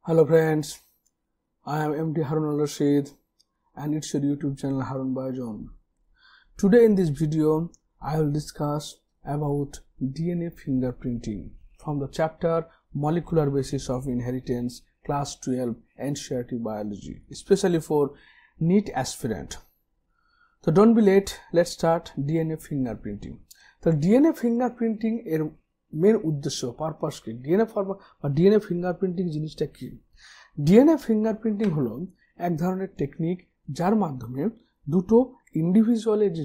Hello friends, I am MD Harun Al-Rashid and it's your YouTube channel Harun Bajon. Today in this video, I will discuss about DNA fingerprinting from the chapter Molecular Basis of Inheritance, Class 12 NCERT Biology, especially for NEET aspirant. So don't be late, let's start DNA fingerprinting. So DNA fingerprinting er main উদ্দেশ্য purpose কি DNA fingerprinting জিনিসটা কি DNA fingerprinting হলো এক ধরনের technique যার মাধ্যমে দুটো ইন্ডিভিজুয়ালের যে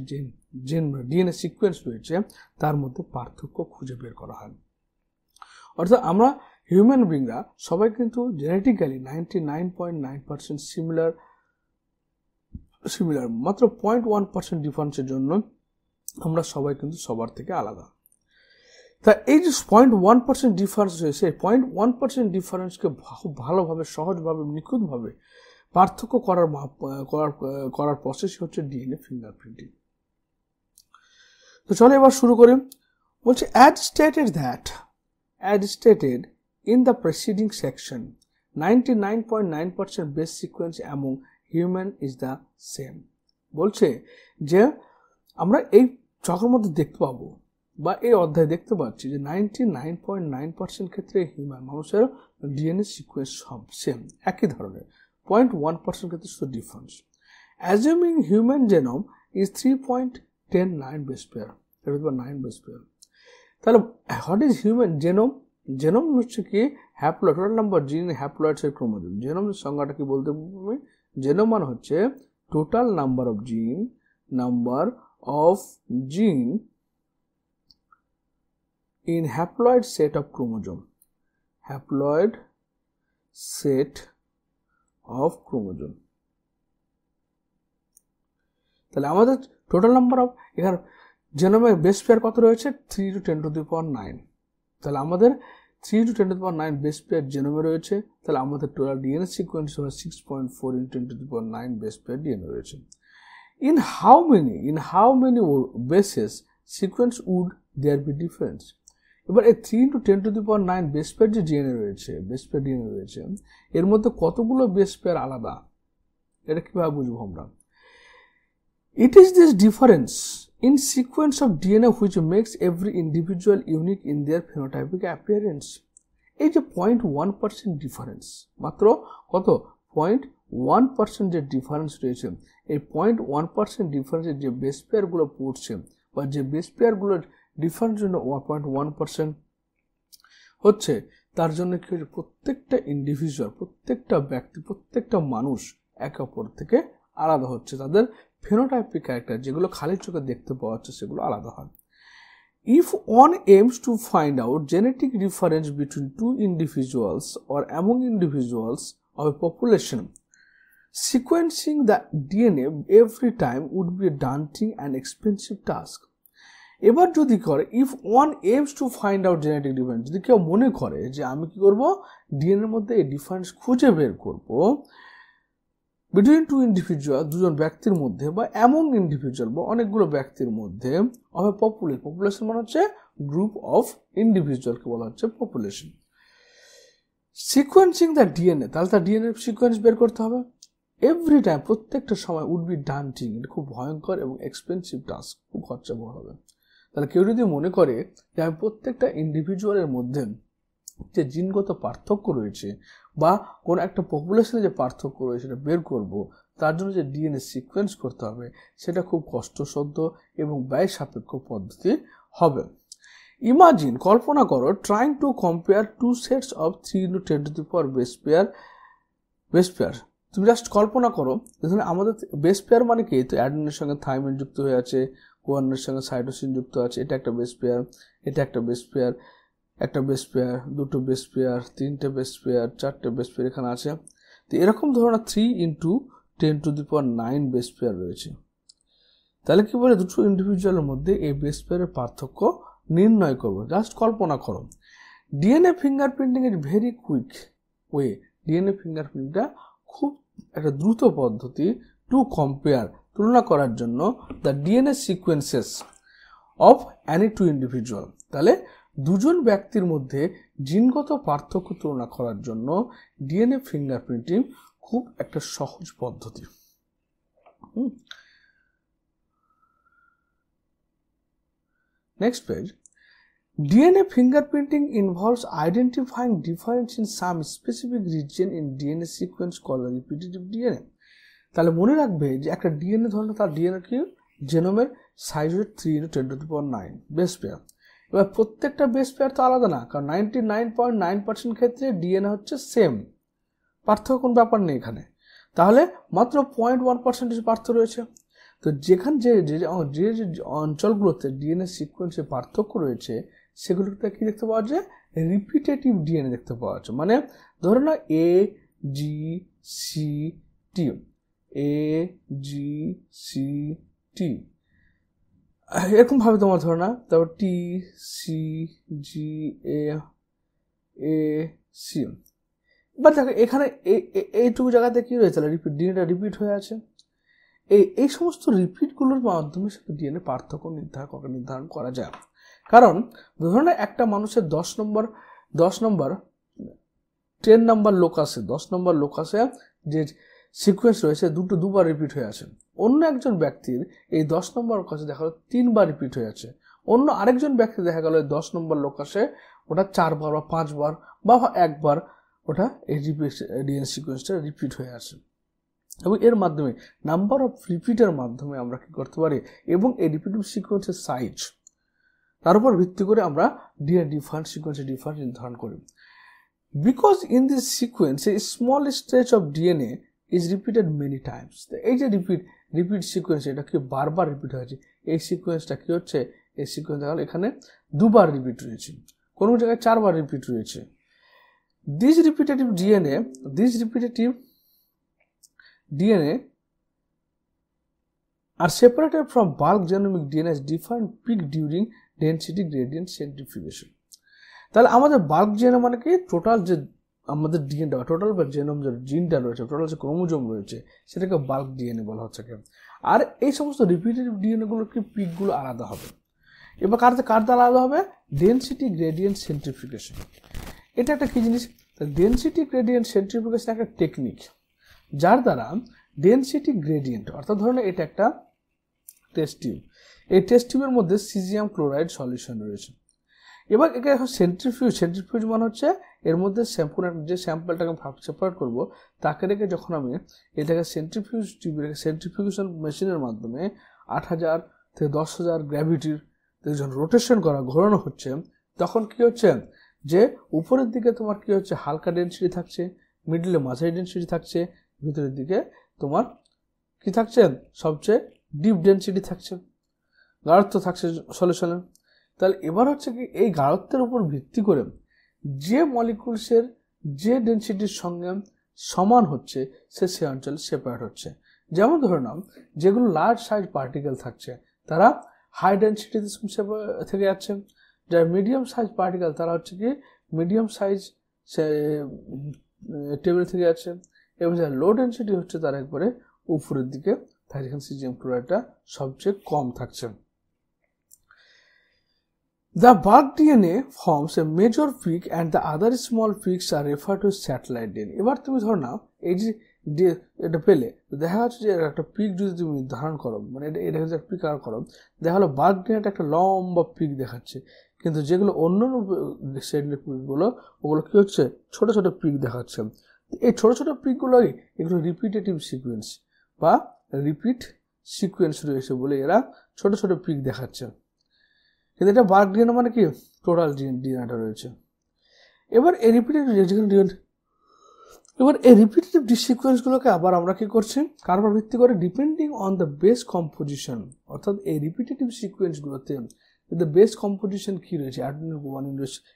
জেন ডিএনএ সিকোয়েন্স রয়েছে তার মধ্যে পার্থক্য খুঁজে বের করা হয় অর্থাৎ আমরা হিউম্যান বিংরা সবাই কিন্তু জেনেটিক্যালি 99.9% সিমিলার মাত্র 0.1% ডিফারেন্সের জন্য আমরা সবাই কিন্তু সবার থেকে আলাদা তা এই যে 0.1% ডিফারেন্স রয়েছে 0.1% ডিফারেন্সকে খুব ভালোভাবে সহজভাবে নিখুঁতভাবে পার্থক্য করার প্রসেসই হচ্ছে ডিএনএ ফিঙ্গারপ্রিন্টিং তো চলো এবার শুরু করি বলছে as stated in the preceding section 99.9% base sequence among human is the same বলছে যে আমরা এই চক্রের মধ্যে দেখতে পাবো বা এই অধ্যায়ে দেখতে পাচ্ছি যে 99.9% ক্ষেত্রে হিউম্যান মানুষের ডিএনএ সিকোয়েন্স সব সেম একই ধরনের 0.1% ক্ষেত্রে শুধু difference assuming human genome is 3.109 base pair এটা হলো 9 বেস পেয়ার তাহলে হোয়াট ইজ হিউম্যান জেনোম হচ্ছে কি হ্যাপ্লয়েড টোটাল নাম্বার জিন হ্যাপ্লয়েডস এর ক্রোমোজোম জেনোমের সংজ্ঞাটা কি বলতে হবে জেনোম মানে হচ্ছে টোটাল নাম্বার অফ জিন in haploid set of chromosome তাহলে আমাদের টোটাল নাম্বার অফ এখানে জেনোমের বেস পেয়ার কত রয়েছে 3 to 10 to the power 9 তাহলে আমাদের 3 to 10 to the power 9 base pair জেনোমে রয়েছে তাহলে আমাদের টোটাল ডিএনএ সিকোয়েন্স হবে 6.4 into 10 to the power 9 base pair DNA রয়েছে in how many bases sequence would there be difference এবার এই 3 to 10 to the power 9 base pair যে DNA রয়েছে এর মধ্যে কতগুলো বেস পেয়ার আলাদা এটা কিভাবে বুঝবো আমরা it is this difference in sequence of DNA which makes every individual unique in their phenotypic appearance এই যে 0.1% ডিফারেন্স মাত্র কত 0.1% যে ডিফারেন্স রয়েছে এই 0.1% ডিফারেন্সের যে বেস পেয়ার গুলো পড়ছে বা যে বেস পেয়ার গুলোর ডিফারেন্স জন্য 1.1% হচ্ছে তার জন্য কি হচ্ছে প্রত্যেকটা ইন্ডিভিজুয়াল প্রত্যেকটা ব্যক্তি প্রত্যেকটা মানুষ একে অপর থেকে আলাদা হচ্ছে তাদের ফেনোটাইপিক ক্যারেক্টার যেগুলো খালি চোখে দেখতে পাওয়া যাচ্ছে সেগুলো আলাদা হয় if one aims to find out genetic difference between two individuals or among individuals of a population sequencing the DNA every time would be a daunting and expensive task এবার যদি করে if one aims to find out genetic difference যদি কেউ মনে করে যে আমি কি করব ডিএনএর মধ্যে এই ডিফারেন্স খুঁজে বের করব between two individual দুজন ব্যক্তির মধ্যে বা among individual বা অনেকগুলো ব্যক্তির মধ্যে of a population মানে হচ্ছে গ্রুপ অফ ইন্ডিভিজুয়াল কে বলা হচ্ছে পপুলেশন সিকোয়েন্সিং দ্য ডিএনএ তাহলে তার ডিএনএ সিকোয়েন্স বের করতে হবে এভরি টাইম প্রত্যেকটা সময় উড বি ডান্টিং এটা খুব ভয়ঙ্কর এবং এক্সপেন্সিভ টাস্ক খুব খরচাবহুল হবে তাহলে কেউ যদি মনে করে যে আমি প্রত্যেকটা ইন্ডিভিজুয়ালের মধ্যে যে জিনগত পার্থক্য রয়েছে বা কোন একটা পপুলেশনে যে পার্থক্য রয়েছে সেটা বের করব তার জন্য যে ডিএনএ সিকোয়েন্স করতে হবে সেটা খুব কষ্টসাধ্য এবং ব্যয় সাপেক্ষ পদ্ধতি হবে ইমাজিন কল্পনা করো trying to compare to sets of 3 to 10 to the power base pair তুমি জাস্ট কল্পনা করো এখানে আমাদের বেস পেয়ার মানে কি তো অ্যাডেনিনের সঙ্গে থাইমিন যুক্ত হয়ে আছে কোয়ার্নের সঙ্গে সাইটোসিন যুক্ত আছে এটা একটা বেস পেয়ার এটা একটা বেস পেয়ার একটা বেস পেয়ার দুটো বেস পেয়ার তিনটে বেস পেয়ার চারটে বেস পেয়ার এখানে আছে তো এরকম ধরনের 3 into 10 to the power 9 base pair রয়েছে তাহলে কি বলে দুটো ইন্ডিভিজুয়ালের মধ্যে এই বেস পেয়ারের পার্থক্য নির্ণয় করব জাস্ট কল্পনা করো DNA fingerprinting is very quick way DNA ফিঙ্গারপ্রিন্টটা খুব একটা দ্রুত পদ্ধতি টু কম্পেয়ার তুলনা করার জন্য the DNA sequences of any two individual তাহলে দুজন ব্যক্তির মধ্যে জিনগত পার্থক্য তুলনা করার জন্য ডিএনএ ফিঙ্গারপ্রিন্টিং খুব একটা সহজ পদ্ধতি। Next page. DNA fingerprinting involves identifying difference in some specific region in DNA sequence called repetitive DNA. তাহলে মনে রাখবে যে একটা ডিএনএ ধরনের তার ডিএনএ কি জেনোমের সাইজ হচ্ছে 3 × 10⁹ বেস পেয়ার। এবার প্রত্যেকটা বেস পেয়ার তো আলাদা না, কারণ 99.9% ক্ষেত্রে ডিএনএ হচ্ছে সেম, পার্থক্য কোনো ব্যাপার নেই এখানে। তাহলে মাত্র 0.1% পার্থক্য রয়েছে। তো যেখানে যে অঞ্চলগুলোতে ডিএনএ সিকোয়েন্সে পার্থক্য রয়েছে সেগুলোতে কি দেখতে পাওয়া যায়, রিপিটেটিভ ডিএনএ দেখতে পাওয়া যাচ্ছে। মানে ধরো না AGCT, AGCT এরকম ভাবে তোমার ধরো না, তারপর TCGAAC। এবার দেখো এখানে এইটুকু জায়গাতে কি রয়েছে, ডিএনএটা রিপিট হয়ে আছে। এই সমস্ত রিপিটগুলোর মাধ্যমে সাথে ডিএনএ পার্থক্য নির্ধারণ করা যায়। কারণ ধরুন একটা মানুষের 10 নম্বর 10 নম্বর লোকাসে যে সিকোয়েন্স রয়েছে দুবার রিপিট হয়ে আছে। অন্য একজন ব্যক্তির এই 10 নম্বর লোকাসে দেখা গেল 3 বার রিপিট হয়ে আছে। অন্য আরেকজন ব্যক্তি দেখা গেল 10 নম্বর লোকাসে ওটা 4 বার বা 5 বার বা 1 বার ওটা এই ডিএনএ সিকোয়েন্সটা রিপিট হয়ে আছে। এবং এর মাধ্যমে নাম্বার অফ রিপিটের মাধ্যমে আমরা কি করতে পারি, এবং এই রিপিটিভ সিকোয়েন্সের সাইজ তার উপর ভিত্তি করে আমরা ডিএনএ ডিফারেন্ট সিকোয়েন্সের ডিফারেন্স নির্ধারণ করি। Because in this sequence a small stretch of DNA is repeated many Times. এই যে রিপিট সিকোয়েন্স, এটা কি বারবার রিপিট হয়েছে। এই সিকোয়েন্সটা কি হচ্ছে, এই সিকোয়েন্স দেখা গেল এখানে 2 বার রিপিট রয়েছে, কোনো জায়গায় 4 বার রিপিট রয়েছে। This repetitive DNA are separated from bulk genomic DNA as different peak during density gradient centrifugation. তাহলে আমাদের বাল্ক জিএনএ মানে কি, টোটাল যে আমাদের ডিএনএ টোটাল বা জেনোম যে জিনটা রয়েছে, টোটাল যে ক্রোমোজোম রয়েছে সেটাকে বাল্ক ডিএনএ বলা হচ্ছে। আর এই সমস্ত রিপিটেটিভ ডিএনএ গুলোর কি পিকগুলো আলাদা হবে। এবার কার দ্বারা আলাদা হবে, ডেনসিটি গ্রেডিয়েন্ট সেন্ট্রিফিউগেশন। এটা একটা কি জিনিস, ডেনসিটি গ্রেডিয়েন্ট সেন্ট্রিফিউগেশন একটা টেকনিক যার দ্বারা ডেনসিটি গ্রেডিয়েন্ট, অর্থাৎ ধরুন এটা একটা টেস্ট টিউব, এই টেস্ট টিউবের মধ্যে সিজিয়াম ক্লোরাইড সলিউশন রয়েছে। এবার একে সেন্ট্রিফিউজ মানে হচ্ছে এর মধ্যে যে স্যাম্পলটাকে সেপারেট করবো তাকে রেখে যখন আমি এটাকে সেন্ট্রিফিউগেশন মেশিনের মাধ্যমে 8000 থেকে 10,000 গ্র্যাভিটির যখন রোটেশন ঘোরানো হচ্ছে, তখন কি হচ্ছে যে উপরের দিকে তোমার কি হচ্ছে হালকা ডেনসিটি থাকছে, মিডলে মাঝারি ডেনসিটি থাকছে, ভিতরের দিকে তোমার কি থাকছে সবচেয়ে ডিপ ডেনসিটি থাকছে, গাঢ়ত্ব থাকছে সলিউশনে। তাহলে এবার হচ্ছে কি এই গাঢ়ত্বের উপর ভিত্তি করে যে মলিকুলসের যে ডেনসিটির সঙ্গে সমান হচ্ছে সে অঞ্চলে সেপারেট হচ্ছে। যেমন ধরে নাও যেগুলো লার্জ সাইজ পার্টিকেল থাকছে তারা হাই ডেনসিটি থেকে যাচ্ছে, যারা মিডিয়াম সাইজ পার্টিকেল তারা হচ্ছে কি মিডিয়াম সাইজ টেবিল থেকে যাচ্ছে, এবং যারা লো ডেনসিটি হচ্ছে তারা একবারে উপরের দিকে থাকে, যেখানে সিজিয়াম ক্লোরাইডটা সবচেয়ে কম থাকছে। The bulk DNA forms a major peak and the other small peaks are referred to satellite DNA. এবার তুমি ধরো না এই যে এটা পেলে দেখা যাচ্ছে যে একটা পিক যদি তুমি নির্ধারণ করো, মানে এটা হচ্ছে পিক আর করো, দেখা হলো বাল্ক ডিএনএটা একটা লম্বা পিক দেখাচ্ছে, কিন্তু যেগুলো অন্য সেটের পিকগুলো ওগুলো কি হচ্ছে ছোট ছোট পিক দেখাচ্ছে। এই ছোট ছোট পিকগুলোই এগুলো রিপিটেটিভ সিকোয়েন্স বা রিপিট সিকোয়েন্স রয়েছে বলে এরা ছোট ছোট পিক দেখাচ্ছে। কিন্তু এটা বাল্ক ডিএনএ মানে কি টোটাল ডিএনএটা রয়েছে। এবার এই রিপিটেটিভ সিকোয়েন্সগুলোকে আবার আমরা কি করছি, কার উপর ভিত্তি করে, depending on the base composition. অর্থাৎ এই রিপিটেটিভ সিকোয়েন্সগুলোতে বেস কম্পোজিশন কি রয়েছে,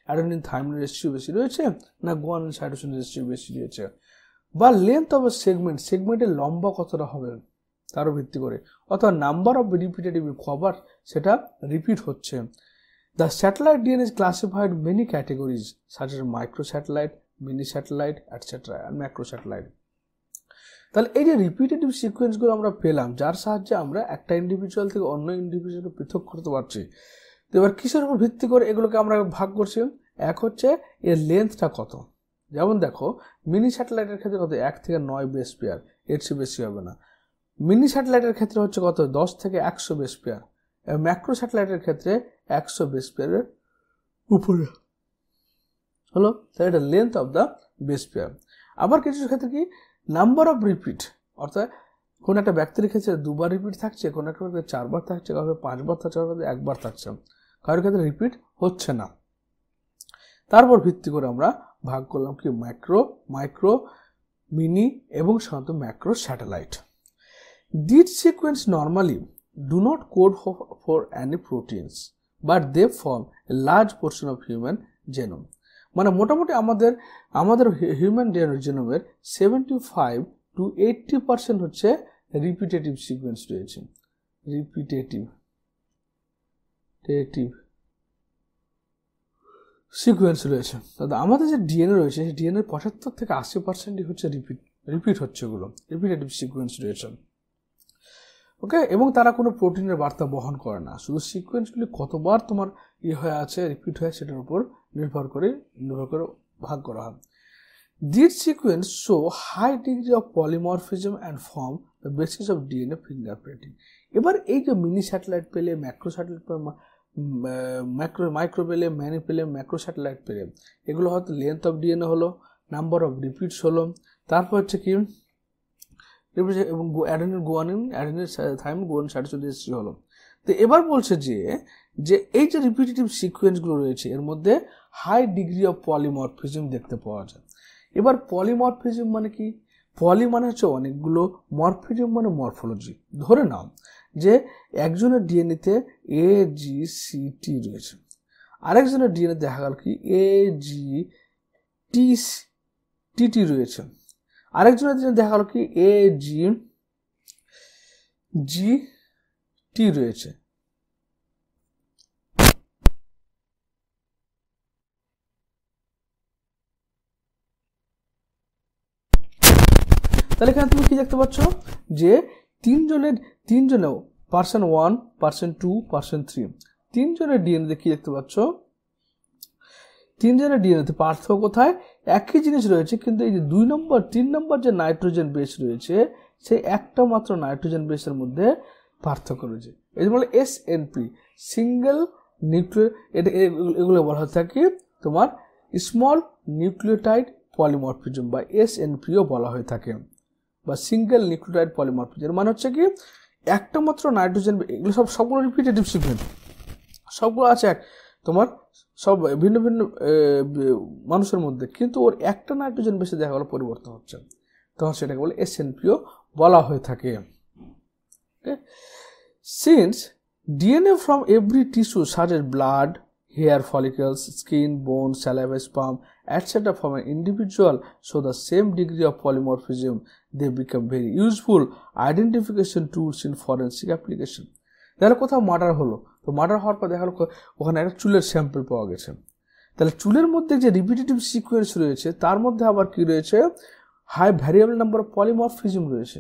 অ্যাডেনিন থাইমিন রেশিও বেশি রয়েছে না গুয়ানিন সাইটোসিন রেশিও বেশি রয়েছে, বা লেন্থ অফ সেগমেন্টের লম্বা কতটা হবে তারও ভিত্তি করে, অর্থাৎ নাম্বার অফ রিপিটেটিভ কভার সেটা রিপিট হচ্ছে। The satellite DNA is classified many categories such as micro satellite, mini satellite etcetera and macro satellite. তাহলে এই যে রিপিটেটিভ সিকোয়েন্সগুলো আমরা পেলাম, যার সাহায্যে আমরা একটা ইন্ডিভিজুয়াল থেকে অন্য ইন্ডিভিজুয়ালকে পৃথক করতে পারছি। তো এবার কিসের উপর ভিত্তি করে এগুলোকে আমরা ভাগ করছি, এক হচ্ছে এর লেন্থটা কত। যেমন দেখো মিনি স্যাটেলাইটের ক্ষেত্রে কত 1 থেকে 9 বেস পেয়ার, এর চেয়ে বেশি হবে না। মিনি স্যাটেলাইটের ক্ষেত্রে হচ্ছে কত 10 থেকে 100 বেস পেয়ার, ম্যাক্রো স্যাটেলাইটের ক্ষেত্রে 100 বেস পেয়ারের উপরে হলো। তাহলে এটা length of the base pair. আবার কিছু ক্ষেত্রে কি নাম্বার অফ রিপিট, অর্থাৎ কোন একটা ব্যক্তির ক্ষেত্রে 2বার রিপিট থাকছে, কোন একটা ক্ষেত্রে 4বার থাকছে, কারোর 5বার থাকছে, কারোর ক্ষেত্রে 1বার থাকছে, কারোর ক্ষেত্রে রিপিট হচ্ছে না। তারপর ভিত্তি করে আমরা ভাগ করলাম কি ম্যাক্রো, মাইক্রো, মিনি এবং সাধারণত macro satellite. These sequences normally do not code for any proteins, but they form a large portion of human genome. মানে মোটামুটি আমাদের হিউম্যান জিনোমের 75 to 80% হচ্ছে রিপিটেটিভ সিকোয়েন্স রয়েছে। রিপিটেটিভ সিকোয়েন্স রয়েছে। আমাদের যে ডিএনএ রয়েছে সেই ডিএনএর 75 থেকে 80% হচ্ছে রিপিট হচ্ছে, এগুলো রিপিটেটিভ সিকোয়েন্স রয়েছে। ওকে, এবং তারা কোনো প্রোটিনের বার্তা বহন করে না, শুধু সিকোয়েন্সগুলি কতবার তোমার হয়ে আছে, রিপিট হয়, সেটার উপর নির্ভর করে ভাগ করা হয়। These sequences show high degree of polymorphism and form the basis of DNA fingerprinting. এবার এই যে মিনি স্যাটেলাইট পেলে, ম্যাক্রো স্যাটেলাইট পেলে, মাইক্রো পেলে, ম্যানি পেলে, ম্যাক্রো স্যাটেলাইট পেলে, এগুলো হয়তো লেন্থ অফ ডিএনএ হলো, নাম্বার অফ রিপিটস হলো, তারপর হচ্ছে কি এবং adenine guanine, adenine thymine, guanine cytosine হলো। তো এবার বলছে যে এই যে রিপিটেটিভ সিকোয়েন্সগুলো রয়েছে এর মধ্যে হাই ডিগ্রি অফ পলিমরফিজম দেখতে পাওয়া যায়। এবার পলিমরফিজম মানে কি? পলি মানে হচ্ছে অনেকগুলো, মরফিজম মানে মরফোলজি। ধরে নাও যে একজনের ডিএনএতে AGCT রয়েছে, আরেকজনের ডিএনএ দেখা গেল কি AGTT রয়েছে, আরেকজনের ডিএনএ দেখা গেল কি AGGT রয়েছে। তাহলে এখানে তুমি কি দেখতে পাচ্ছ যে তিনজনেও পার্সন 1, পার্সন 2, পার্সন 3 তিনজনের ডিএনএতে কি দেখতে পাচ্ছ? তিনজনের ডিএনএতে পার্থক্য কোথায়? একই জিনিস রয়েছে, কিন্তু এই যে 2 নম্বর 3 নম্বর যে নাইট্রোজেন বেস রয়েছে সেই একটা মাত্র নাইট্রোজেন বেসের মধ্যে পার্থক্য রয়েছে। এই যে বলে SNP, সিঙ্গেল নিউক্লিও, এগুলো বলা হয়ে থাকে তোমার স্মল নিউক্লিওটাইড পলিমরফিজম বা SNPও বলা হয়ে থাকে, বা সিঙ্গেল নিউক্লিওটাইড পলিমরফিজম। মানে হচ্ছে কি একটা মাত্র নাইট্রোজেন, এগুলো সবগুলো রিপিটেটিভ সিকোয়েন্স, সবগুলো আছে এক তোমার সব ভিন্ন ভিন্ন মানুষের মধ্যে, কিন্তু ওর একটা নাইট্রোজেন বেশি দেখা গেলো পরিবর্তন হচ্ছে, তখন সেটাকে বলে SNPও বলা হয়ে থাকে। Since DNA from every tissue such as blood, hair follicles, skin, bone, saliva, sperm, etc. from an individual show the same degree of polymorphism, they become very useful identification tools in forensic application. তাহলে কোথাও murder হলো, তো murder হওয়ার পর দেখা গেল ওখানে একটা চুলের স্যাম্পল পাওয়া গেছে, তাহলে চুলের মধ্যে যে রিপিটেটিভ সিকোয়েন্স রয়েছে তার মধ্যে আবার কি রয়েছে? High variable number of polymorphism রয়েছে,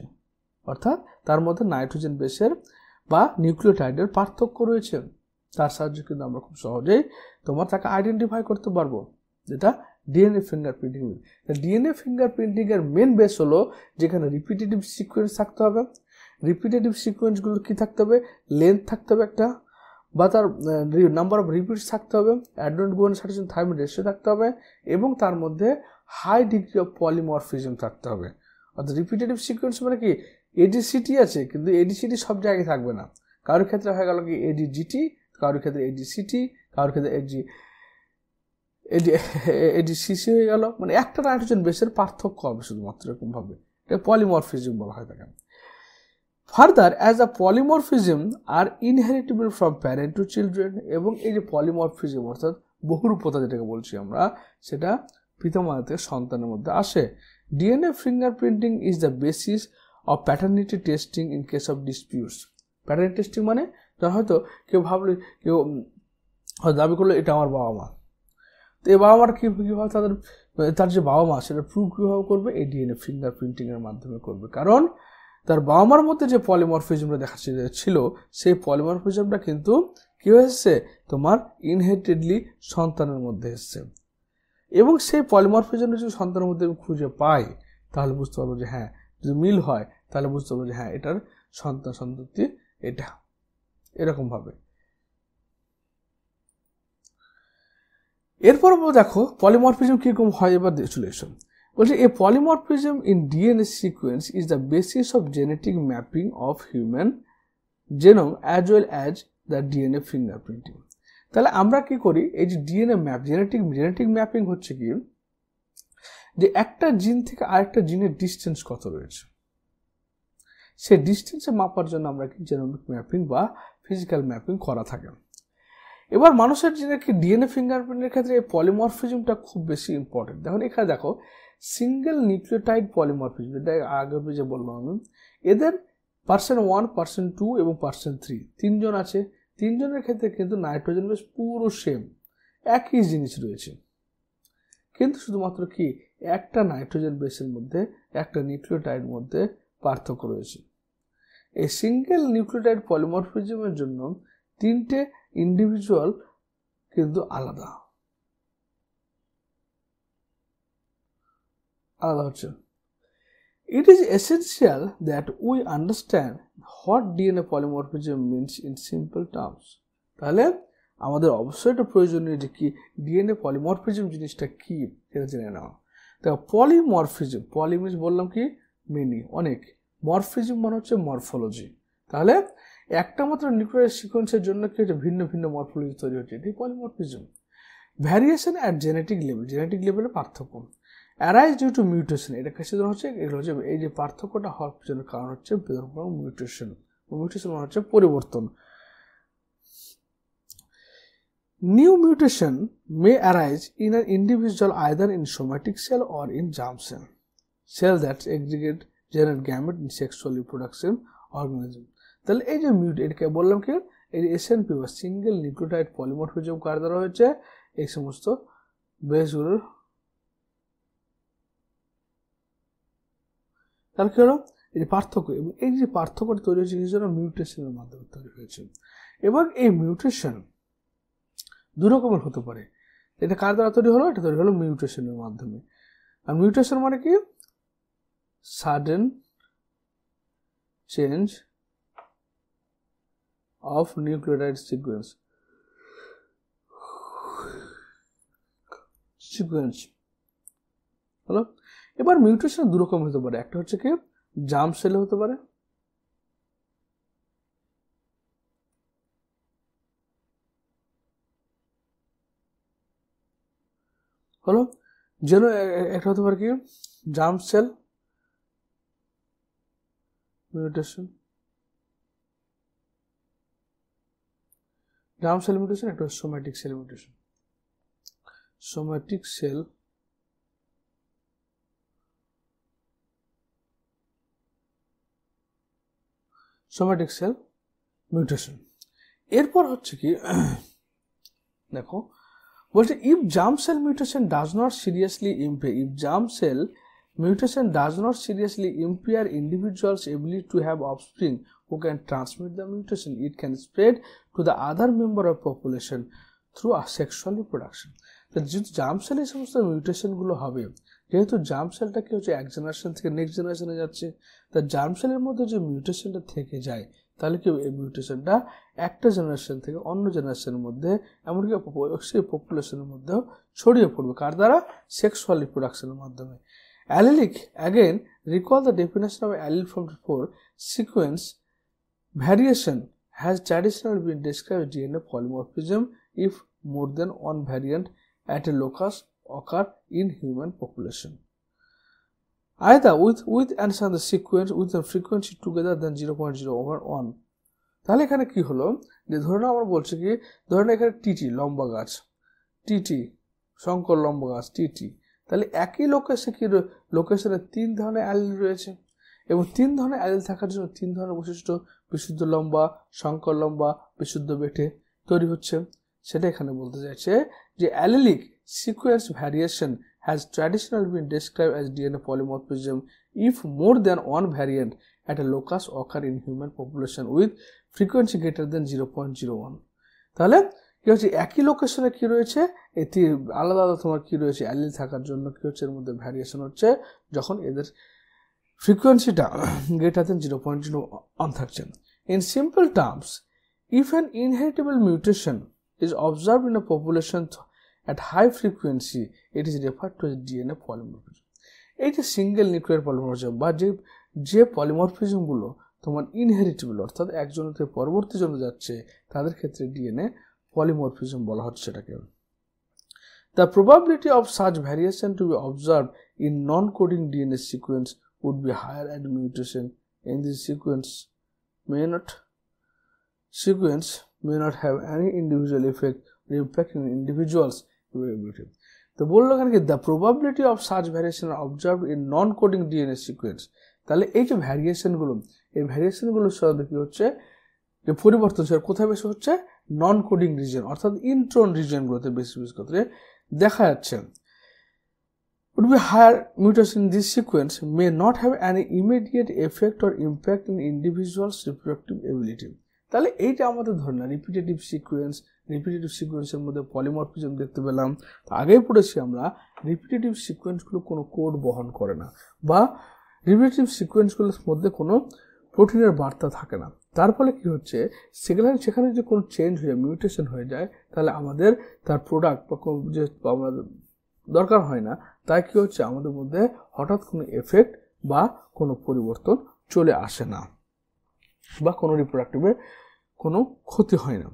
অর্থাৎ তার মধ্যে নাইট্রোজেন বেসের বা নিউক্লিওটাইডের পার্থক্য রয়েছে। তার সাহায্যে কিন্তু আমরা খুব সহজেই তাকে আইডেন্টিফাই করতে পারবো, যেটা ডিএনএ ফিঙ্গারপ্রিন্টিং। ডিএনএ ফিঙ্গারপ্রিন্টিং এর মেন বেস হলো যেখানে রিপিটেটিভ সিকোয়েন্স থাকতে হবে। রিপিটেটিভ সিকোয়েন্সগুলো কি থাকতে হবে? লেন্থ থাকতে হবে একটা, বা তার নাম্বার অফ রিপিটস থাকতে হবে, adenine guanine cytosine thymine ratio থাকতে হবে, এবং তার মধ্যে হাই ডিগ্রি অফ পলিমরফিজম থাকতে হবে। অর্থাৎ রিপিটেটিভ সিকোয়েন্স মানে কি ADCT আছে, কিন্তু ADCT সব জায়গায় থাকবে না, কারোর ক্ষেত্রে হয়ে গেল কি ADGT, কারোর ক্ষেত্রে ADCT, কারোর ক্ষেত্রে ADCC হয়ে গেল, মানে একটা নাইট্রোজেন বেসের পার্থক্য হবে শুধুমাত্র, এরকম ভাবে এটা পলিমরফিজম বলা হয় থাকে। Further as a polymorphism are inheritable from parent to children, এবং এই যে পলিমরফিজম অর্থাৎ বহুরূপতা যেটাকে বলছি আমরা, সেটা পিতামাতা থেকে সন্তানের মধ্যে আসে। DNA fingerprinting is the basis of paternity testing in case of disputes. Pattern testing মানে হয়তো কেউ ভাবলো, কেউ দাবি করলো এটা আমার বাবা মা, তো এই বাবা মার কীভাবে তার যে বাবা মা সেটা প্রুভ কীভাবে করবে? এই DNA ফিঙ্গারপ্রিন্টিংয়ের মাধ্যমে করবে। কারণ তার বাবা মার মধ্যে যে পলিমরফিজমটা দেখা ছিল সেই পলিমরফিজমটা কিন্তু কি হয়েছে তোমার ইনহেরিটেডলি সন্তানের মধ্যে এসছে, এবং সেই পলিমরফিজমটা যদি সন্তানের মধ্যে আমি খুঁজে পাই তাহলে বুঝতে পারবো যে হ্যাঁ, যদি মিল হয় তাহলে বুঝতে পারবো যে হ্যাঁ এটার সন্তান সন্ততি এটা, এরকম ভাবে। এরপর দেখো পলিমরফিজম কিরকম হয়, এবার চলে এসো। বলছে a polymorphism in DNA sequence is the basis of genetic mapping of human genome as well as the DNA fingerprinting. তাহলে আমরা কি করি, এই যে ডিএনএ ম্যাপ, জেনেটিক ম্যাপিং হচ্ছে কি, যে একটা জিন থেকে আরেকটা জিনের ডিস্টেন্স কত রয়েছে, সেই ডিস্টেন্সে মাপার জন্য আমরা কি জেনোমিক ম্যাপিং বা ফিজিক্যাল ম্যাপিং করা থাকে। এবার মানুষের জিনের ডিএনএ ফিঙ্গারপ্রিন্টের ক্ষেত্রে এই পলিমরফিজমটা খুব বেশি ইম্পর্টেন্ট। দেখুন এখানে দেখো সিঙ্গেল নিউক্লিওটাইড পলিমরফিজম, যেটা আগে যে বললাম আমি, এদের %1, %2 এবং %3 তিনজন আছে। তিনজনের ক্ষেত্রে কিন্তু নাইট্রোজেন বেস পুরো সেম, একই জিনিস রয়েছে, কিন্তু শুধুমাত্র কি একটা নাইট্রোজেন বেসের মধ্যে একটা নিউক্লিওটাইড মধ্যে পার্থক্য রয়েছে। এই সিঙ্গেল নিউক্লিওটাইড পলিমরফিজমের জন্য তিনটে ইন্ডিভিজুয়াল কিন্তু আলাদা হচ্ছে। It is essential that we understand what DNA polymorphism means in simple terms. তাহলে আমাদের অবশ্যই এটা প্রয়োজনীয় যে কি ডিএনএ পলিমরফিজম জিনিসটা কি সেটা জেনে নেওয়া। দেখো পলিমরফিজম, পলি মিনস বললাম কি মেনি, অনেক, মরফিজম মানে হচ্ছে মরফোলজি। তাহলে একটা মাত্র নিউক্লিয়ার সিকোয়েন্সের জন্য কি হচ্ছে ভিন্ন ভিন্ন মরফোলজি তৈরি হচ্ছে, এটি পলিমরফিজম। ভ্যারিয়েশন অ্যাট জেনেটিক লেভেলে পার্থক্য। অ্যারাইজ ডিউ টু মিউটেশন, এটা কাছে হচ্ছে এগুলো হচ্ছে এই যে পার্থক্যটা হওয়ার পিছনে কারণ হচ্ছে মিউটেশন। মিউটেশন মানে হচ্ছে পরিবর্তন। New mutation may arise in an individual either in somatic cell or in germ cell that aggregate generate gamete in sexual reproduction organism. তাহলে এই যে এটাকে বললাম কি এই এসএনপি বা সিঙ্গেল নিউক্লিওটাইড পলিমরফিজম কার দ্বারা হয়েছে, এই সমস্ত বেসগুলোর। তাহলে কি হলো এই যে পার্থক্য, এবং এই যে পার্থক্যটা তৈরি হয়েছে কিছু মিউটেশনের মাধ্যমে তৈরি হয়েছে। এবং এই মিউটেশন দু রকমের হতে পারে। এটা কার দ্বারা তৈরি হলো, এটা তৈরি হলো মিউটেশনের মাধ্যমে। আর মিউটেশন মানে কি sudden change of nucleotide sequence হলো। এবার মিউটেশন দু রকম হতে পারে, একটা হচ্ছে কি জার্ম সেলে হতে পারে, হলো যেন একটা হতে পারে কি germ cell mutation, germ cell mutation, একটা somatic cell mutation. Somatic cell mutation. এরপর হচ্ছে কি দেখো বলছে if germ cell mutation does not seriously impair individuals' ability to have offspring who can transmit the mutation, it can spread to the other member of population through sexual reproduction. যেহেতু germ sell এই সমস্ত মিউটেশনগুলো হবে, যেহেতু germ সেলটা কি হচ্ছে এক generation থেকে নেক্সট জেনারেশনে যাচ্ছে, তা জার্ম সেলের মধ্যে যে মিউটেশনটা থেকে যায় তাহলে কি এই মিউটেশনটা একটা জেনারেশন থেকে অন্য জেনারেশনের মধ্যে এমনকি সেই পপুলেশনের মধ্যেও ছড়িয়ে পড়বে, কার দ্বারা সেক্সুয়াল রিপ্রোডাকশনের মাধ্যমে। Allelic again recall the definition of allele from four sequence variation has traditionally been described DNA polymorphism if more than one variant at a locus occur in human population, either with and the sequence with the frequency together than 0.0/1. তাহলে এখানে কি হলো যে ধরুন আমরা বলছি কি ধরুন এখানে টিটি লম্বা গাছ, টিটি শঙ্কর লম্বা গাছ টিটি, তাহলে একই লোকেশনে তিন ধরনের অ্যালিল রয়েছে, এবং তিন ধরনের অ্যালিল থাকার জন্য তিন ধরনের বৈশিষ্ট্য বিশুদ্ধ লম্বা, শঙ্কর লম্বা, বিশুদ্ধ বেটে তৈরি হচ্ছে। সেটা এখানে বলতে চাইছে যে allelic sequence variation has traditionally been described as DNA polymorphism if more than one variant at a locus occur in human population with frequency greater than 0.01. তাহলে কি হচ্ছে একই লোকেশনে কি রয়েছে এটি আলাদা আলাদা তোমার কি রয়েছে অ্যালিল থাকার জন্য কি হচ্ছে এর মধ্যে ভ্যারিয়েশন হচ্ছে যখন এদের ফ্রিকোয়েন্সিটা গ্রেটার দেন 0.01 থাকছে। In simple terms, if an inheritable mutation is observed in a population at high frequency, it is referred to as DNA polymorphism. এই যে সিঙ্গেল নিউক্লিয়ার পলিমরফিজম বা যে পলিমরফিজমগুলো তোমার ইনহেরিটেবল অর্থাৎ একজনের থেকে পরবর্তী জনে যাচ্ছে তাদের ক্ষেত্রে ডিএনএ পলিমরফিজম বলা হচ্ছে সেটাকে। The probability of such variation to be observed in non-coding DNA sequence would be higher and mutation in this sequence may not have any individual effect or impact in individuals' variability. তো বললো এখানে কি the probability of such variation are observed in non-coding DNA sequence. তাহলে এই যে ভ্যারিয়েশনগুলো এই ভ্যারিয়েশনগুলোর সাথে কি হচ্ছে যে পরিবর্তনশীল কোথায় বেশি হচ্ছে নন কোডিং রিজন অর্থাৎ ইন্ট্রন রিজনগুলোতে বেশি করে দেখা যাচ্ছে। would be higher mutation in this sequence may not have any immediate effect or impact in individuals' reproductive ability. তাহলে এইটা আমাদের ধরে না রিপিটেটিভ সিকোয়েন্সের মধ্যে পলিমরফিজম দেখতে পেলাম। তো আগেই পড়েছি আমরা রিপিটেটিভ সিকোয়েন্সগুলো কোনো কোড বহন করে না বা রিপিটেটিভ সিকোয়েন্সগুলোর মধ্যে কোনো প্রোটিনের বার্তা থাকে না। তার ফলে কি হচ্ছে সেখানে যদি কোনো চেঞ্জ হয়ে মিউটেশন হয়ে যায় তাহলে আমাদের তার প্রোডাক্ট বা যে আমাদের দরকার হয় না তাই কি হচ্ছে আমাদের মধ্যে হঠাৎ কোনো এফেক্ট বা কোনো পরিবর্তন চলে আসে না বা কোনো রিপ্রোডাক্টিভে কোনো ক্ষতি হয় না।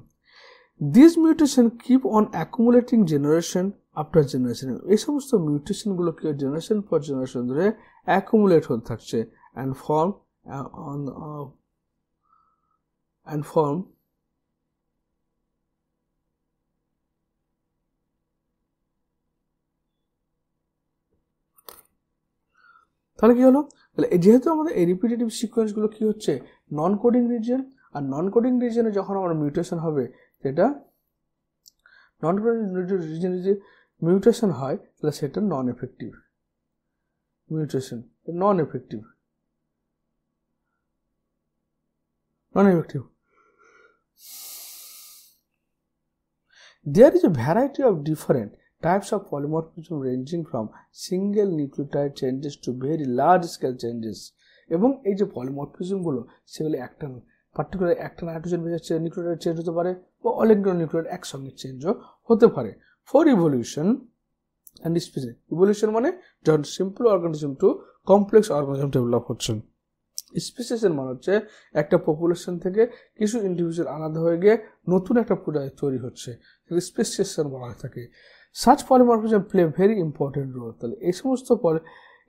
This mutation keep on accumulating generation after generation. এই সমস্ত মিউটেশনগুলো কি জেনারেশন পর জেনারেশন ধরে অ্যাকুমুলেট হতে থাকছে অ্যান্ড ফর্ম তাহলে কি হলো তাহলে যেহেতু আমাদের এই রিপিটেটিভ সিকোয়েন্সগুলো কি হচ্ছে নন কোডিং রিজন আর নন কোডিং রিজনে যখন আমার মিউটেশন হবে সেটা নন কোডিং রিজনে যে মিউটেশন হয় তাহলে সেটা non effective mutation non effective There is a variety of different types of polymorphism ranging from single nucleotide changes to very large scale changes. এবং এই যে পলিমরফিজমগুলো সেগুলো একটা পার্টিকুলার একটা নাইট্রোজেন বেস নিউক্লিওটাইড চেঞ্জ হতে পারে বা অনেকগুলো নিউক্লিওটাইড একসঙ্গে চেঞ্জও হতে পারে। For evolution and species evolution মানে যখন simple organism to complex organism develop হচ্ছে। স্পিসিসের মানে হচ্ছে একটা পপুলেশন থেকে কিছু ইন্ডিভিজুয়াল আলাদা হয়ে গিয়ে নতুন একটা প্রজাতি তৈরি হচ্ছে স্পেসিয়েশন বলা হয়ে থাকে। Such polymorphism play very important role. তাহলে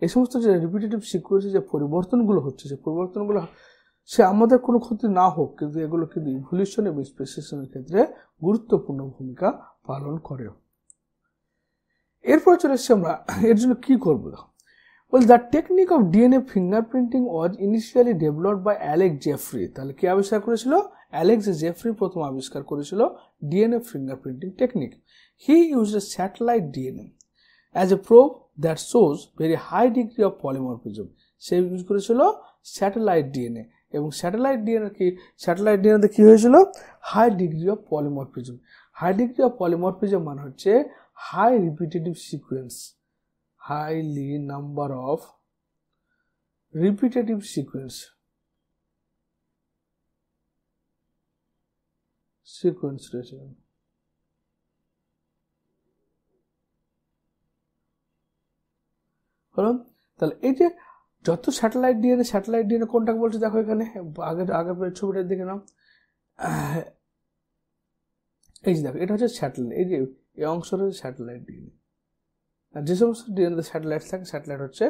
এই সমস্ত যে রিপিটেটিভ সিকোয়েন্সে যে পরিবর্তনগুলো হচ্ছে সেই পরিবর্তনগুলো সে আমাদের কোনো ক্ষতি না হোক কিন্তু এগুলো কিন্তু ইভলিউশন এবং স্পেসিয়েশনের ক্ষেত্রে গুরুত্বপূর্ণ ভূমিকা পালন করে। এরপর চলে এসেছি আমরা এর জন্য কি করবো। Well, the technique of DNA fingerprinting was initially developed by Alex Jeffrey. তাহলে কি আবিষ্কার করেছিল অ্যালেক্স জেফ্রি প্রথম আবিষ্কার করেছিল DNA fingerprinting technique. He used a satellite DNA as a probe that shows very high degree of polymorphism. সে use করেছিল satellite DNA এবং স্যাটেলাইট ডিএনএতে কি হয়েছিল high degree of polymorphism. High degree of polymorphism মানে হচ্ছে high repetitive sequence highly number of repetitive sequence রয়েছে। হলো তাহলে এই যে যত স্যাটেলাইট ডিএনএ কোনটাকে বলছে দেখো এখানে আগের ছবিটা দেখে নাও। এই যে দেখো এটা হচ্ছে স্যাটেলাইট এই যে এই অংশটা হচ্ছে স্যাটেলাইট ডিএনএ। আর যে সমস্ত ডিএনএতে স্যাটেলাইট থাকে স্যাটেলাইট হচ্ছে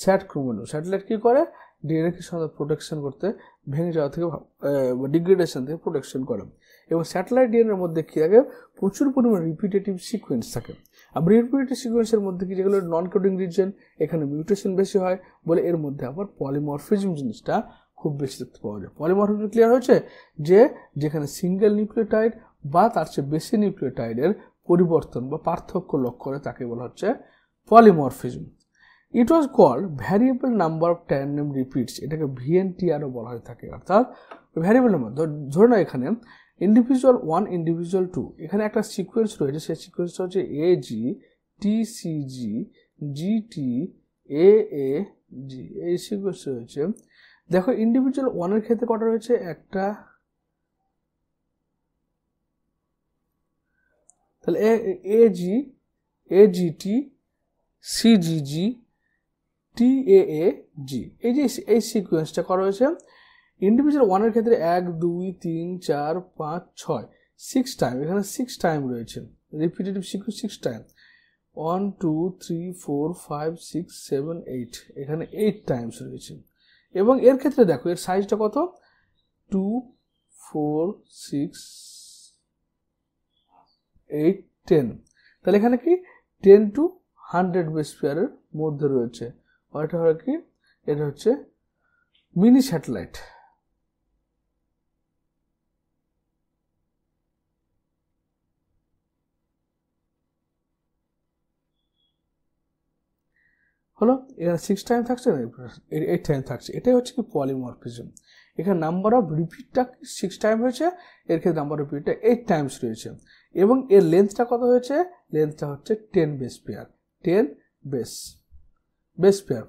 স্যাট ক্রোমোজোম। স্যাটেলাইট কি করে ডিএনএকে সাথে প্রোটেকশন করতে ভেঙে যাওয়া থেকে ডিগ্রেডেশন থেকে প্রোটেকশন করে এবং স্যাটেলাইট ডিএনএর মধ্যে কি থাকে প্রচুর পরিমাণে রিপিটেটিভ সিকোয়েন্স থাকে। আবার রিপিটেটিভ সিকোয়েন্সের মধ্যে কি যেগুলো নন কোডিং রিজন এখানে মিউটেশন বেশি হয় বলে এর মধ্যে আবার পলিমরফিজম জিনিসটা খুব বেশি দেখতে পাওয়া যায়। পলিমরফিজম ক্লিয়ার হয়েছে যে যেখানে সিঙ্গেল বা তার চেয়ে বেশি নিউক্লিওটাইডের পরিবর্তন বা পার্থক্য লক্ষ্য করে তাকে বলা হচ্ছে polymorphism. It was called variable number of tandem repeats, এটাকে ভিএনটিআরও বলা হয়ে থাকে। অর্থাৎ ভ্যারিয়েবল নাম্বার, ধরে নাও এখানে ইন্ডিভিজুয়াল 1 ইন্ডিভিজুয়াল 2, এখানে একটা সিকোয়েন্স রয়েছে, সেই সিকোয়েন্সটা হচ্ছে এজি টিসিজি জিটি এএজি, এই সিকোয়েন্স রয়েছে। দেখো ইন্ডিভিজুয়াল 1 এর ক্ষেত্রে কটা রয়েছে, একটা, তাহলে এজি এজিটি সিজিজি টিএএজি, এই যে এই সিকোয়েন্সটা করা হয়েছে ইন্ডিভিজুয়াল 1 এর ক্ষেত্রে 1 2 3 4 5 6 6 টাইম, এখানে 6 টাইম রয়েছে, রিপিটেটিভ সিকোয়েন্স 6 টাইম, 1 2 3 4 5 6 7 8, এখানে 8 টাইমস রয়েছে। এবং এর ক্ষেত্রে দেখো এর সাইজটা কত, 2 4 6 8 10, তাহলে এখানে কি 10 to 100 বেস পেয়ারের মধ্যে রয়েছে। এটা হয় কি, এটা হচ্ছে মিনি স্যাটেলাইট। হলো, এখানে 6 টাইম থাকছে না, 8 টাইম থাকছে, এটাই হচ্ছে কি পলিমরফিজম। এখানে নাম্বার অফ রিপিটটা 6 টাইম হয়েছে, এর ক্ষেত্রে নাম্বার অফ রিপিটটা 8 টাইমস রয়েছে। এবং এর লেন্থটা কত হয়েছে, লেন্থটা হচ্ছে 10 বেস পেয়ার, 10 বেস পেয়ার।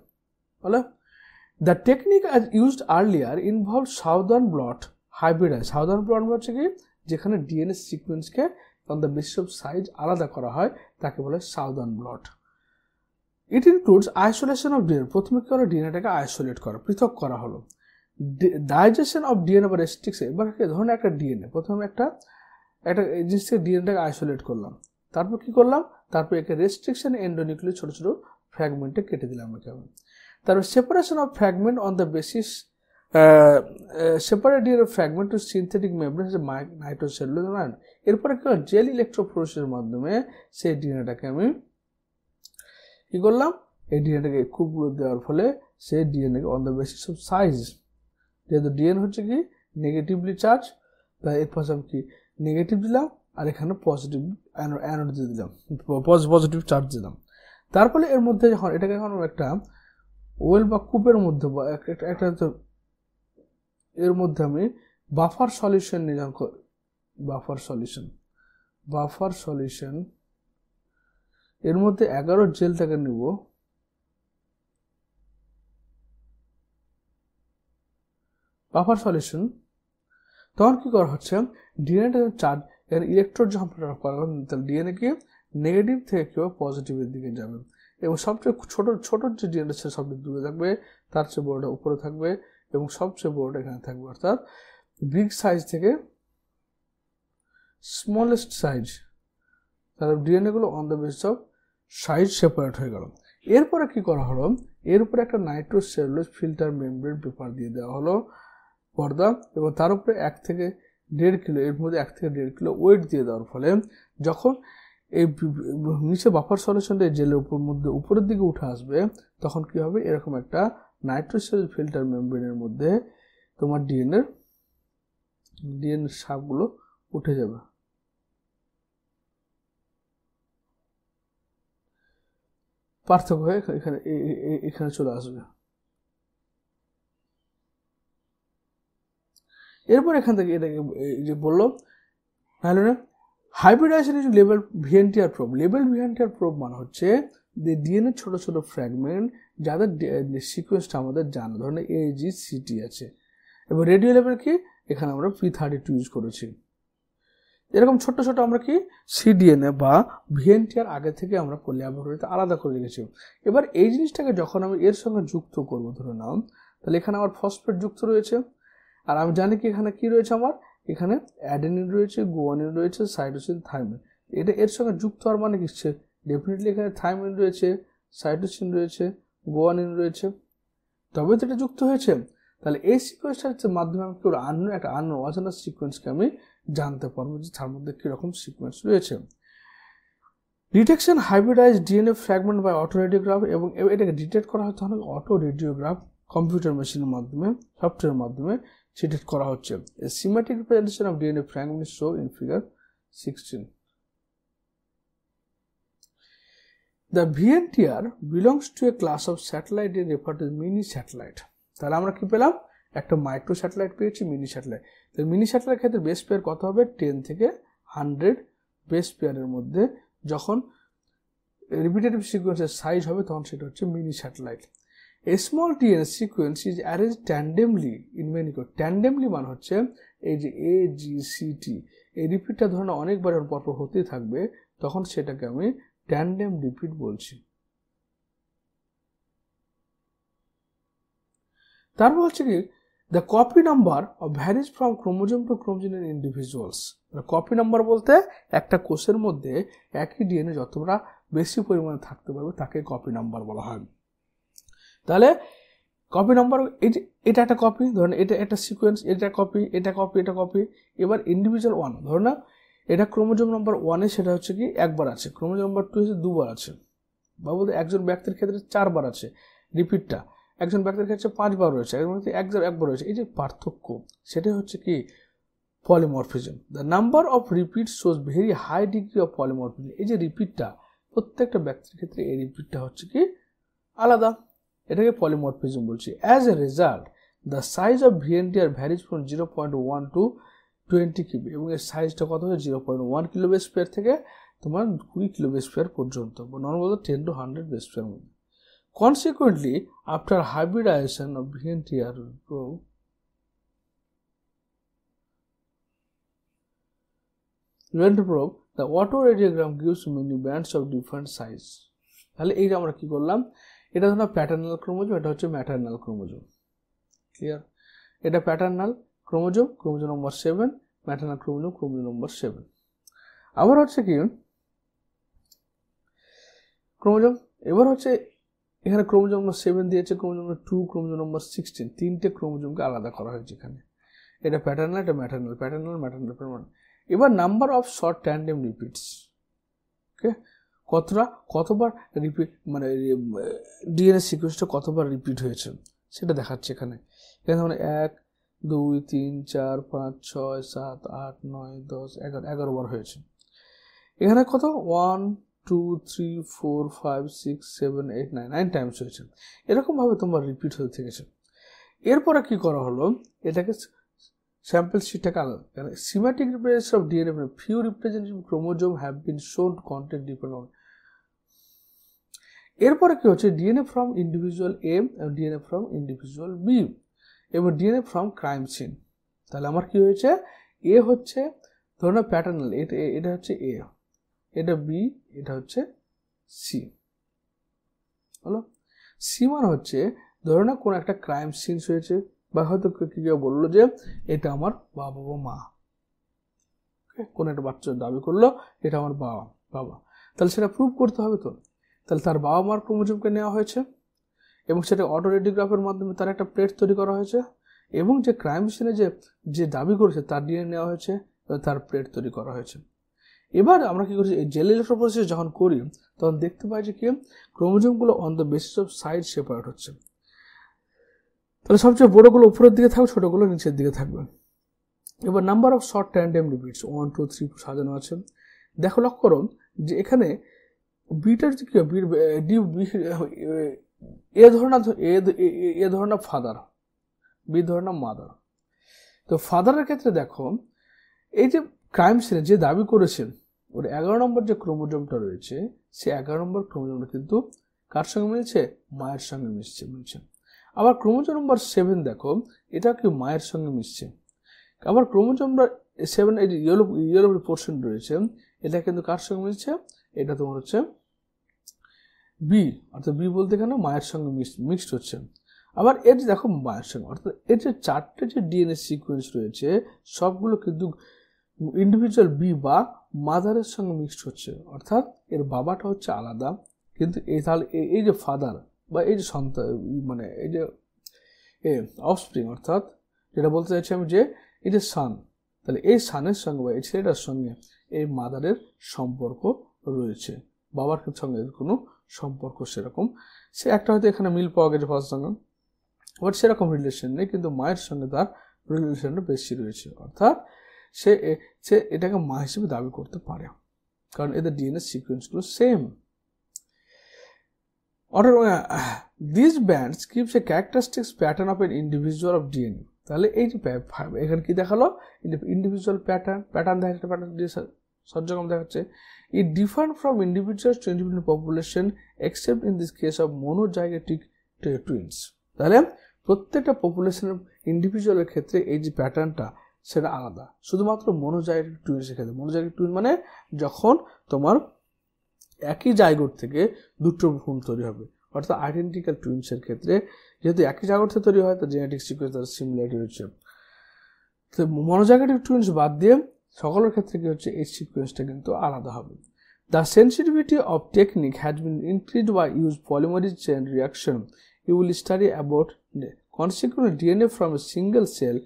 হলো, the technique as used earlier involve southern blot hybridize. Southern blot হচ্ছে কি, যেখানে ডিএনএ সিকোয়েন্সকে on the basis of size আলাদা করা হয়, তাকে বলে southern blot. It includes isolation of DNA, প্রথমে কি হলো, ডিএনএটাকে আইসোলেট করা, পৃথক করা হলো। ডাইজেশন অফ ডিএনএ বা রেস্ট্রিকশন, এবার ধরুন একটা ডিএনএ, প্রথমে একটা জিনিস থেকে ডিএনএটাকে আইসোলেট করলাম, তারপর কি করলাম, তারপর একে রেস্ট্রিকশন এন্ডোনিউক্লিয়ার ছোট ছোট ফ্র্যাগমেন্টে কেটে দিলাম একেবারে। তারপর separation of fragment on the basis, separate DNA fragment to synthetic membrane, nitrocellulose ion. এরপরে কি হলো, জেল ইলেকট্রোফোরেসিসের মাধ্যমে সেই ডিএনএটাকে আমি কি করলাম, এই ডিএনএটাকে খুবগুলো দেওয়ার ফলে সেই ডিএনএকে on the basis of size, যেহেতু ডিএনএ হচ্ছে কি নেগেটিভলি চার্জ, তাই এর পাশে আমি কি নেগেটিভ দিলাম, আর এখানে পজিটিভ অ্যানোড দিয়ে দিলাম, পজিটিভ চার্জ দিলাম। তারপরে এর মধ্যে যখন এটাকে এখন একটা ওয়েল বা কূপের মধ্যে বা একটা এর মধ্যে আমি বাফার সলিউশন নিয়ে যখন বাফার সলিউশন এর মধ্যে 11 জেলটাকে নিব, বাফার সলিউশন, তখন কি করা হচ্ছে, ডিএনএ চার্জ, এখানে ইলেকট্রোড যখন করা হবে, তাহলে ডিএনএ কি নেগেটিভ থেকে কেউ পজিটিভের দিকে যাবে, এবং সবচেয়ে ছোট যে ডিএনএ সে সবচেয়ে দূরে থাকবে, তার চেয়ে বড়টা উপরে থাকবে, এবং সবচেয়ে বড়টা এখানে থাকবে। অর্থাৎ বিগ সাইজ থেকে স্মলেস্ট সাইজ, তাহলে ডিএনএ গুলো on the basis of size separate হয়ে গেল। এরপরে কি করা হলো, এর উপরে একটা নাইট্রোসেলুলোজ ফিল্টার মেমব্রেন পেপার দিয়ে দেওয়া হলো পর্দা, এবং তার উপরে 1 থেকে 1.5 কিলো, এর মধ্যে 1 থেকে 1.5 কিলো ওয়েট দিয়ে দেওয়ার ফলে যখন এই নিচে বাফার সলিউশনটা জেলের মধ্যে উপরের দিকে উঠে আসবে, তখন কি হবে, এরকম একটা নাইট্রোসেলুলোজ ফিল্টার মেমব্রেনের মধ্যে তোমার ডিএনএ সাপগুলো উঠে যাবে। পার্থক্য হয়ে এখানে চলে আসবে। এরপর এখান থেকে এটাকে যে বললো hybridization is level ভিএনটিআর probe. Level ভিএনটিআর probe মানে হচ্ছে যে ডিএনএ ছোট ছোট ফ্র্যাগমেন্ট যাদের সিকোয়েন্সটা আমাদের জানা, ধরেন AGCT আছে, এবং রেডিও লেভেল কি, এখানে আমরা P32 ইউজ করেছি। এরকম ছোট ছোট আমরা কি সিডিএনএ বা ভিএনটিআর আগে থেকে আমরা ল্যাবরেটরিতে আলাদা করে রেখেছি। এবার এই জিনিসটাকে যখন আমি এর সঙ্গে যুক্ত করবো, ধরে নাও তাহলে এখানে আমার ফসফেট যুক্ত রয়েছে, আর আমি জানি কি এখানে কি রয়েছে, আমার এখানে অ্যাডেনিন রয়েছে, গুয়ানিন রয়েছে, সাইটোসিন, থাইমিন। এটা এর সঙ্গে যুক্ত হওয়ার মানে কি, ডেফিনেটলি এখানে থাইমিন রয়েছে, সাইটোসিন রয়েছে, গুয়ানিন রয়েছে, তবে তো এটা যুক্ত হয়েছে। তাহলে এই সিকোয়েন্সটার মাধ্যমে আমি কেউ একটা অজানা সিকোয়েন্সকে আমি জানতে পারবো যে তার মধ্যে কীরকম সিকোয়েন্স রয়েছে। Detection hybridize DNA fragment by auto radiograph, এবং এটাকে ডিটেক্ট করা হচ্ছে অনেক অটো রেডিওগ্রাফ কম্পিউটার মেশিনের মাধ্যমে, সফটওয়্যারের মাধ্যমে ডিটেক্ট করা হচ্ছে। Symmetric representation of DNA fragment show in figure 16। The ভিএনটিআর belongs to A class of satellite is refer to mini satellite. তাহলে আমরা কি পেলাম, একটা মাইক্রো স্যাটেলাইট পেয়েছি, মিনি স্যাটেলাইট। তাহলে মিনি স্যাটেলাইট ক্ষেত্রে বেস পেয়ার কত হবে, 10 থেকে 100 বেস পেয়ারের মধ্যে যখন রিপিটেটিভ সিকোয়েন্সের সাইজ হবে তখন সেটা হচ্ছে mini satellite. A small DNA sequence is arranged tandemly in many codes. Tandemly মানে হচ্ছে এই যে A G C T, এই রিপিটটা ধরুন অনেকবার পরপর হতেই থাকবে, তখন সেটাকে আমি ট্যান্ডেম রিপিট বলছি। তারপর হচ্ছে কি, the copy number varies from chromosome to chromosome in individuals. Copy number বলতে একটা কোষের মধ্যে একই ডিএনএ যতটা বেশি পরিমাণে থাকতে পারবে তাকে কপি নাম্বার বলা হয়। তাহলে কপি নাম্বার, এই যে এটা একটা কপি, ধরুন এটা একটা সিকোয়েন্স, এটা কপি, এটা কপি, এটা কপি। এবার ইন্ডিভিজুয়াল 1, ধরুন না এটা ক্রোমোজোম নাম্বার 1-এ সেটা হচ্ছে কি একবার আছে, ক্রোমোজোম নাম্বার 2 হচ্ছে দুবার আছে, বা বলতে একজন ব্যক্তির ক্ষেত্রে 4 বার আছে রিপিটটা, একজন ব্যক্তির ক্ষেত্রে 5 বার রয়েছে, একজন ব্যক্তি একবার রয়েছে। এই যে পার্থক্য, সেটাই হচ্ছে কি polymorphism. The number of repeat shows very high degree of polymorphism. এই যে রিপিটটা প্রত্যেকটা ব্যক্তির ক্ষেত্রে এই রিপিটটা হচ্ছে কি আলাদা, এটাকে পলিমরফিজম বলছি। As a result the size of VNTR varies from 0.1 to 20 kilo, এবং এর সাইজটা কত হয় 0.1 কিলো বেস পেয়ার থেকে তোমার 20 কিলো বেস পেয়ার পর্যন্ত, নর্মাল 10 to 100 বেস পেয়ার মধ্যে। Consequently, after hybridization of VNTR, the autoradiogram gives many bands of different size. তাহলে এই যে আমরা কি করলাম, এটা ধরো প্যাটার্নাল ক্রোমোজোম, এটা হচ্ছে ম্যাটার্নাল ক্রোমোজোম, ক্লিয়ার? এটা প্যাটার্নাল ক্রোমোজোম, ক্রোমোজোম নম্বর 7, ম্যাটার্নাল ক্রোমোজোম, ক্রোমোজোম নম্বর 7। আবার হচ্ছে কি ক্রোমোজোম, এবার হচ্ছে এখানে ক্রোমোজোম নম্বর 7 দিয়েছে, ক্রোমোজোম নম্বর 2, ক্রোমোজোম নম্বর 16, তিনটে ক্রোমোজোমকে আলাদা করা হয়েছে এখানে। এটা প্যাটার্নাল, এটা ম্যাটার্নাল, প্যাটার্নাল, ম্যাটার্নাল, প্যাটার্নাল। এবার number of short tandem repeats, okay, কতবার রিপিট, মানে ডিএনএ সিকোয়েন্সটা কতবার রিপিট হয়েছে সেটা দেখাচ্ছে এখানে। এখানে মানে 1 2 3 4 5 6 7 8 9 10 11 বার হয়েছে। এখানে কত 1 2 3 4 5 6 7 8 9 টাইমস হয়েছে। এরকম ভাবে তোমার রিপিট হয়ে থেকেছে। এরপরে কি করা হলো, এটাকে স্যাম্পল শিটটাকে আলাদা, symmetric representation of DNA, few representative chromosome have been shown to contain different. এরপরে কি হচ্ছে, DNA from individual A, DNA from individual B, এবং ডিএনএ ফ্রম ক্রাইম সিন। তাহলে আমার কি হয়েছে, এ হচ্ছে ধরুন প্যাটার্নাল, এটা হচ্ছে এ, এটা বি, এটা হচ্ছে সি, হলো। সি মানে হচ্ছে ধরুন না কোন একটা ক্রাইম সিন হয়েছে, বা হয়তো কেউ বললো যে এটা আমার বাবা বা মা, কোন একটা বাচ্চা দাবি করলো এটা আমার বাবা, তাহলে সেটা প্রুভ করতে হবে তো। তাহলে তার বাবা মার ক্রোমোজোমকে নেওয়া হয়েছে, এবং সেটা অটোরেডিওগ্রাফের মাধ্যমে তার একটা প্লেট তৈরি করা হয়েছে, এবং যে ক্রাইম সিনে যে দাবি করেছে তার ডিএনএ নেওয়া হয়েছে, তার প্লেট তৈরি করা হয়েছে। এবার আমরা কি করছি, এই জেল ইলেকট্রোফোরেসিস যখন করি তখন দেখতে পাই যে কি ক্রোমোজোমগুলো on the basis of size separate হচ্ছে। তাহলে সবচেয়ে বড়গুলো উপরের দিকে থাকবে, ছোটগুলো নিচের দিকে থাকবে। এবার number of short tandem repeats 1 2 3 সাজানো আছে। দেখো লক্ষ্য করো যে এখানে বিটার যে কি এ ধরো না ফাদার, বি ধরো না মাদার। তো ফাদারের ক্ষেত্রে দেখো এই যে ক্রাইম সিনে যে দাবি করেছেন ওর 11 নম্বর যে ক্রোমোজোমটা রয়েছে, সে 11 নম্বর ক্রোমোজোমটা কিন্তু কার সঙ্গে মিলছে, মায়ের সঙ্গে মিলছে। আবার ক্রোমোজোম নম্বর 7 দেখো, এটা কি মায়ের সঙ্গে মিশছে। আবার ক্রোমোজোম 7 এই যে ইয়েলো পোর্শন রয়েছে, এটা কিন্তু কার সঙ্গে মিলছে, এটা তোমার হচ্ছে বি, অর্থাৎ বি বলতে এখানে মায়ের সঙ্গে মিক্সড হচ্ছে। আবার এর যে দেখো মায়ের সঙ্গে, অর্থাৎ এর যে 4টে যে ডিএনএ সিকোয়েন্স রয়েছে সবগুলো কিন্তু ইন্ডিভিজুয়াল বি বা মাদারের সঙ্গে মিক্সড হচ্ছে, অর্থাৎ এর বাবাটা হচ্ছে আলাদা, কিন্তু তাহলে এই যে ফাদার বা এই যে সন্তান, মানে এই যে অফস্প্রিং, অর্থাৎ যেটা বলতে চাইছি আমি যে এই যে সান, তাহলে এই সানের সঙ্গে বা এই ছেলেটার সঙ্গে এই মাদারের সম্পর্ক রয়েছে, বাবার সঙ্গে কোনো সম্পর্ক সেরকম সে একটা হয়তো এখানে মিল পাওয়া গেছে ফার্স্ট সঙ্গে, বাট সেরকম রিলেশন নেই, কিন্তু মায়ের সঙ্গে তার রিলেশনটা বেশি রয়েছে, অর্থাৎ সে এটাকে মা হিসেবে দাবি করতে পারে, কারণ এদের ডিএনএ সিকোয়েন্সগুলো same. This bands keeps a characteristics pattern of an individual of DNA. তাহলে এই যে এখানে কি দেখালো, ইন্ডিভিজুয়াল প্যাটার্ন দেখা যাচ্ছে, প্যাটার্ন দিয়ে সহ্যক্রম দেখাচ্ছে। It different from individual to individual population except in this case of monozygotic twins. তাহলে প্রত্যেকটা পপুলেশনের ইন্ডিভিজুয়ালের ক্ষেত্রে এই যে প্যাটার্নটা সেটা আলাদা, শুধুমাত্র মোনোজাইগোটিক টুইন্সের ক্ষেত্রে। মোনোজাইগোটিক টুইন মানে যখন তোমার একই জায়গোট থেকে দুটো ভ্রূণ তৈরি হবে, অর্থাৎ আইডেন্টিক্যাল টুইন্সের ক্ষেত্রে যেহেতু একই জায়গোট থেকে তৈরি হয়, তো জেনেটিক সিকোয়েন্স তার সিমিলারিটি রয়েছে। তো মনোজাইগোটিক টুইন্স বাদ দিয়ে সকলের ক্ষেত্রে কি হচ্ছে, এই সিকোয়েন্সটা কিন্তু আলাদা হবে। The sensitivity of technique has been increased by use polymerase chain reaction. You will study about consequent DNA from a single cell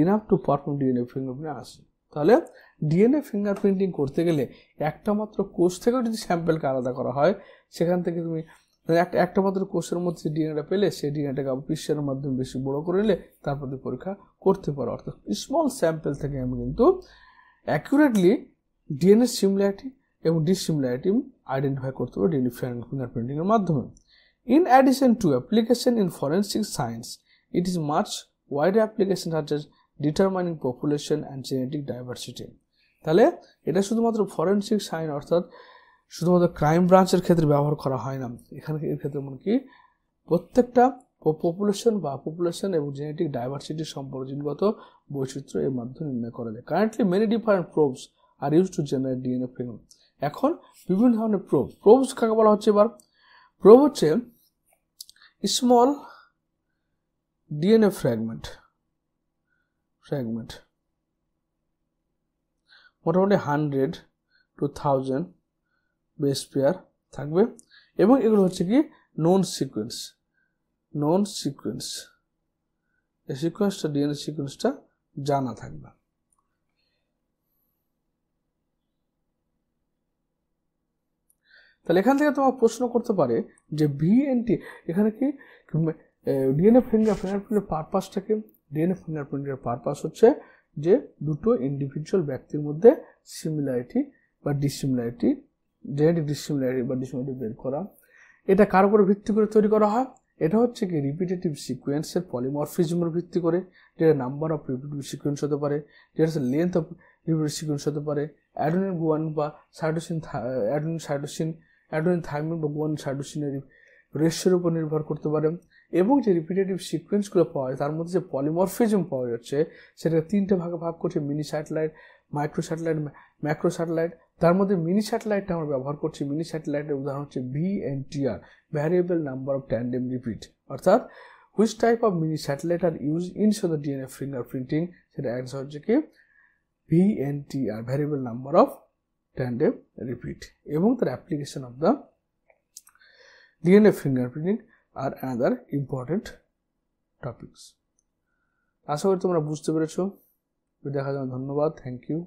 enough to perform DNA fingerprint. তাহলে ডিএনএ ফিঙ্গারপ্রিন্টিং করতে গেলে একটা মাত্র কোষ থেকেও যদি স্যাম্পেলকে আলাদা করা হয়, সেখান থেকে তুমি একটা মাত্র কোষের মধ্যে ডিএনএটা পেলে সেই ডিএনএটাকে পিসিআর মাধ্যমে বেশি বড় করে নিলে তারপর পরীক্ষা করতে পারো। অর্থাৎ স্মল স্যাম্পেল থেকে আমি কিন্তু অ্যাকুরেটলি ডিএনএ সিমিলারিটি এবং ডিসিমিলারিটি আইডেন্টিফাই করতে পারবো ডিএনএ ফিঙ্গারপ্রিন্টিংয়ের মাধ্যমে। In addition to application in forensic science, it is much wider application such as determining population and genetic diversity. তাহলে এটা শুধুমাত্র ফরেনসিক সায়েন্স অর্থাৎ শুধুমাত্র ক্রাইম ব্রাঞ্চের ক্ষেত্রে ব্যবহার করা হয় না, এখানে এর ক্ষেত্রে মানে কি প্রত্যেকটা পপুলেশন এবং জেনেটিক ডাইভার্সিটি সম্পর্কে জিনগত বৈচিত্র্য এর মাধ্যমে নির্ণয় করা যায়। Currently many different probes are use to generate DNA finger. এখন বিভিন্ন ধরনের প্রোবস কাকে বলা হচ্ছে? এবার প্রোব হচ্ছে স্মল ডিএনএ ফ্র্যাগমেন্ট মোটামুটি 100 to 1000 বেস পেয়ার থাকবে, এবং এগুলো হচ্ছে কি নোন সিকোয়েন্স। এই সিকোয়েন্সটা ডিএনএ সিকোয়েন্সটা জানা থাকবে। তাহলে এখান থেকে তোমার প্রশ্ন করতে পারে যে ভিএনটি এখানে কি ডিএনএ ফিঙ্গারপ্রিন্টের পারপাসটাকে, ডিএনএ ফিঙ্গারপ্রিন্টের পারপাস হচ্ছে যে দুটো ইন্ডিভিজুয়াল ব্যক্তির মধ্যে সিমিলারিটি বা ডিসিমিলারিটি, জেনেটিক ডিসিমিলারিটি বা ডিসিমিলারিটি বের করা। এটা কার উপর ভিত্তি করে তৈরি করা হয়? এটা হচ্ছে কি রিপিটেটিভ সিকোয়েন্সের পলিমরফিজমের ভিত্তি করে, যেটা নাম্বার অফ রিপিটেটিভ সিকোয়েন্স হতে পারে, যেটা হচ্ছে লেন্থ অফ রিপিটেটিভ সিকোয়েন্স হতে পারে, অ্যাডেনিন গুয়ান বা অ্যাডেনিন থাইমিন বা গুয়ানিন সাইটোসিনের রেশিওর উপর নির্ভর করতে পারে। এবং যে রিপিটেটিভ সিকোয়েন্সগুলো পাওয়া যায় তার মধ্যে যে পলিমরফিজম পাওয়া যাচ্ছে সেটাকে তিনটে ভাগে ভাগ করছে, mini satellite, micro satellite, macro satellite. তার মধ্যে মিনি স্যাটেলাইটটা আমরা ব্যবহার করছি। মিনি স্যাটেলাইটের উদাহরণ হচ্ছে VNTR, variable number of tandem repeat. অর্থাৎ which type of mini satellite are use in the DNA fingerprinting, সেটা অ্যান্সার হচ্ছে কি VNTR, variable number of tandem repeat. এবং তার application of the DNA fingerprinting are another important topics. আশা করি তোমরা বুঝতে পেরেছো। দেখার জন্য ধন্যবাদ, থ্যাংক ইউ।